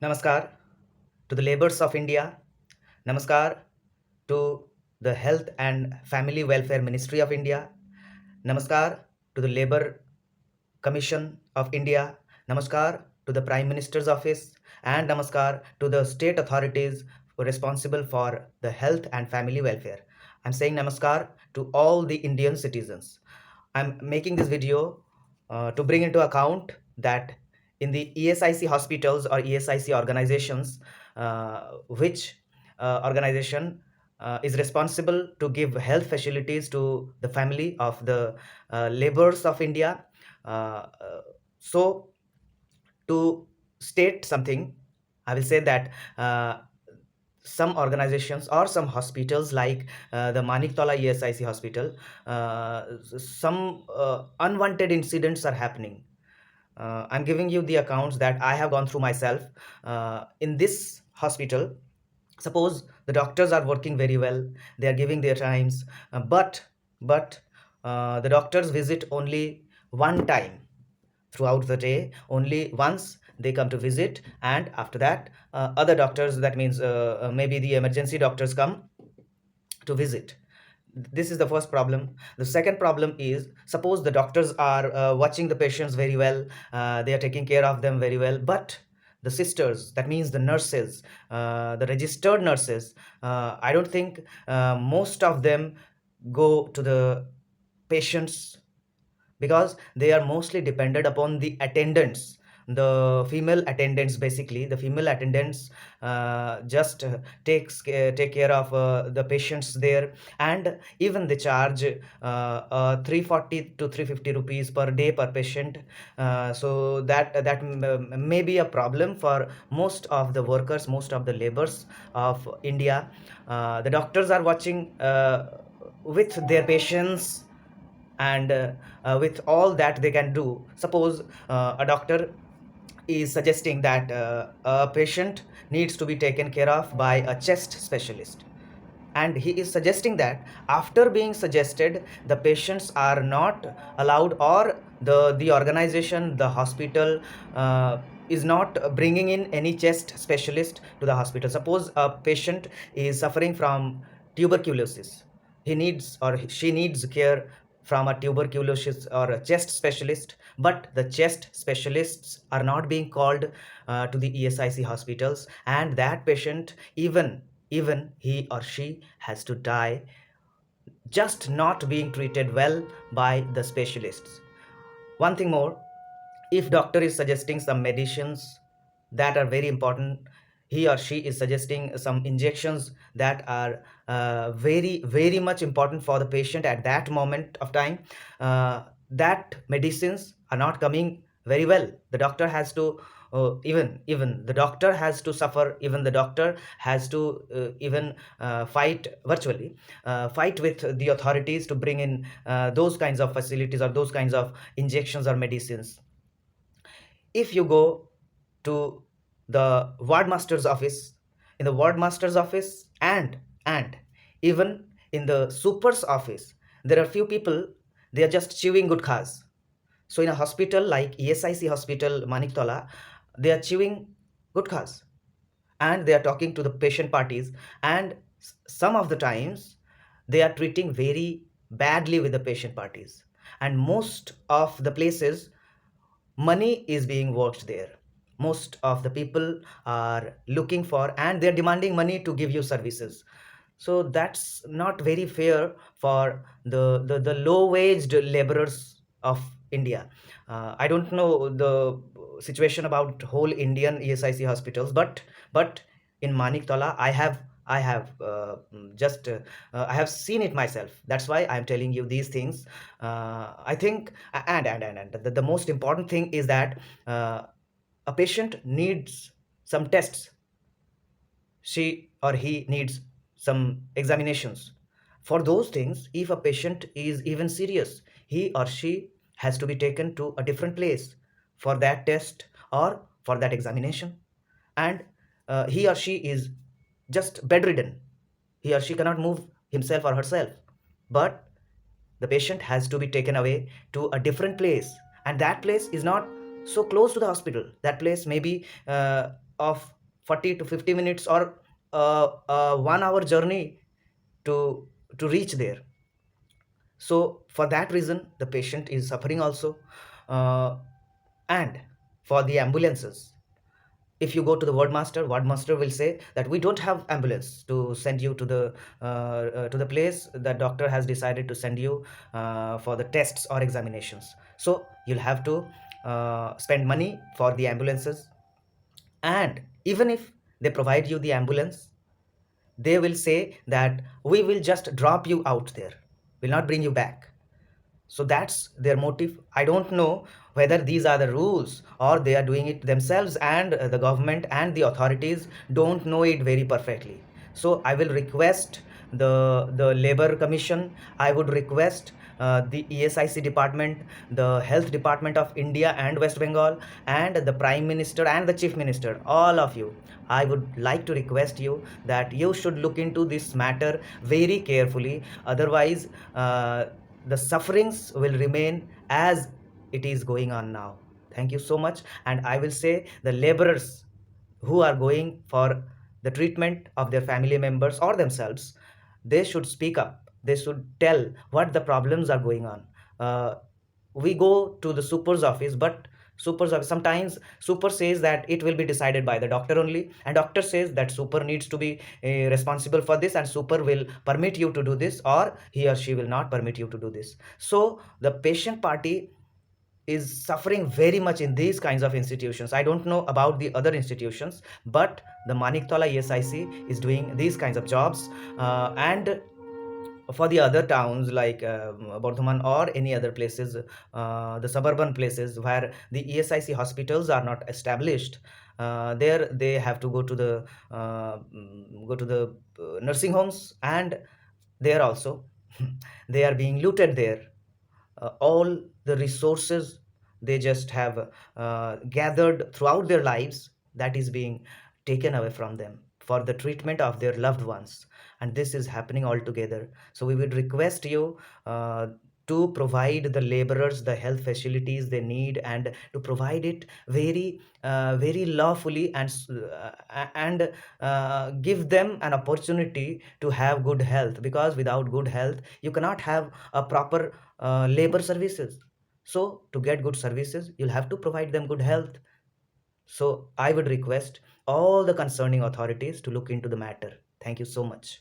Namaskar to the laborers of India. Namaskar to the Health and Family Welfare Ministry of India. Namaskar to the Labor Commission of India. Namaskar to the Prime Minister's office. And namaskar to the state authorities responsible for the health and family welfare. I'm saying namaskar to all the Indian citizens. I'm making this video to bring into account that in the ESIC hospitals or ESIC organizations, which organization is responsible to give health facilities to the family of the laborers of India. Uh, uh, so, to state something, I will say that some organizations or some hospitals like the Maniktala ESIC hospital, some unwanted incidents are happening. I'm giving you the accounts that I have gone through myself. In this hospital, suppose the doctors are working very well, they are giving their times, but the doctors visit only one time throughout the day, only once they come to visit, and after that other doctors, that means maybe the emergency doctors come to visit. This is the first problem. The second problem is, suppose the doctors are watching the patients very well, they are taking care of them very well, but the sisters, that means the nurses, the registered nurses, I don't think most of them go to the patients, because they are mostly dependent upon the attendants, the female attendants. Basically the female attendants just take care of the patients there, and even they charge 340 to 350 rupees per day per patient. So that may be a problem for most of the workers, most of the laborers of India. The doctors are watching with their patients, and with all that they can do. Suppose a doctor is suggesting that a patient needs to be taken care of by a chest specialist, and he is suggesting that after being suggested, the patients are not allowed, or the organization, the hospital is not bringing in any chest specialist to the hospital. Suppose a patient is suffering from tuberculosis, he needs or she needs care from a tuberculosis or a chest specialist, but the chest specialists are not being called to the ESIC hospitals, and that patient, even he or she has to die, just not being treated well by the specialists. One thing more, if doctor is suggesting some medicines that are very important, he or she is suggesting some injections that are very much important for the patient at that moment of time, that medicines are not coming very well, the doctor has to even the doctor has to suffer, even the doctor has to even fight virtually, fight with the authorities to bring in those kinds of facilities or those kinds of injections or medicines. If you go to the ward master's office, in the ward master's office, and even in the super's office, there are few people, they are just chewing gutkhas. So in a hospital like ESIC hospital Maniktola, they are chewing gutkhas, and they are talking to the patient parties, and some of the times they are treating very badly with the patient parties, and most of the places money is being worked there. Most of the people are looking for, and they're demanding money to give you services. So that's not very fair for the low waged laborers of India. I don't know the situation about whole Indian ESIC hospitals, but in Maniktala I have seen it myself. That's why I'm telling you these things. I think, and the most important thing is that a patient needs some tests, she or he needs some examinations. For those things, if a patient is even serious, he or she has to be taken to a different place for that test or for that examination. And he or she is just bedridden, he or she cannot move himself or herself, but the patient has to be taken away to a different place, and that place is not so close to the hospital. That place may be of 40 to 50 minutes or 1 hour journey to reach there. So for that reason the patient is suffering also. Uh, and for the ambulances, if you go to the ward master will say that we don't have ambulance to send you to the place that doctor has decided to send you for the tests or examinations. So you'll have to spend money for the ambulances. And even if they provide you the ambulance, they will say that we will just drop you out there, will not bring you back. So that's their motive. I don't know whether these are the rules or they are doing it themselves, and the government and the authorities don't know it very perfectly. So I will request the labor commission, I would request the ESIC department, the health department of India and West Bengal, and the prime minister and the chief minister, all of you, I would like to request you that you should look into this matter very carefully. Otherwise the sufferings will remain as it is going on now. Thank you so much. And I will say the laborers who are going for the treatment of their family members or themselves, they should speak up. They should tell what the problems are going on. We go to the super's office, but super's office, sometimes super says that it will be decided by the doctor only, and doctor says that super needs to be responsible for this, and super will permit you to do this, or he or she will not permit you to do this. So the patient party is suffering very much in these kinds of institutions. I don't know about the other institutions, but the Maniktala ESIC is doing these kinds of jobs. And for the other towns like Bardhaman or any other places, the suburban places where the ESIC hospitals are not established, there they have to go to the nursing homes, and there also they are being looted there. All the resources they just have gathered throughout their lives, that is being taken away from them for the treatment of their loved ones. And this is happening all together. So we would request you to provide the laborers the health facilities they need, and to provide it very lawfully, and give them an opportunity to have good health, because without good health you cannot have a proper labor services. So to get good services you'll have to provide them good health. So I would request all the concerning authorities to look into the matter. Thank you so much.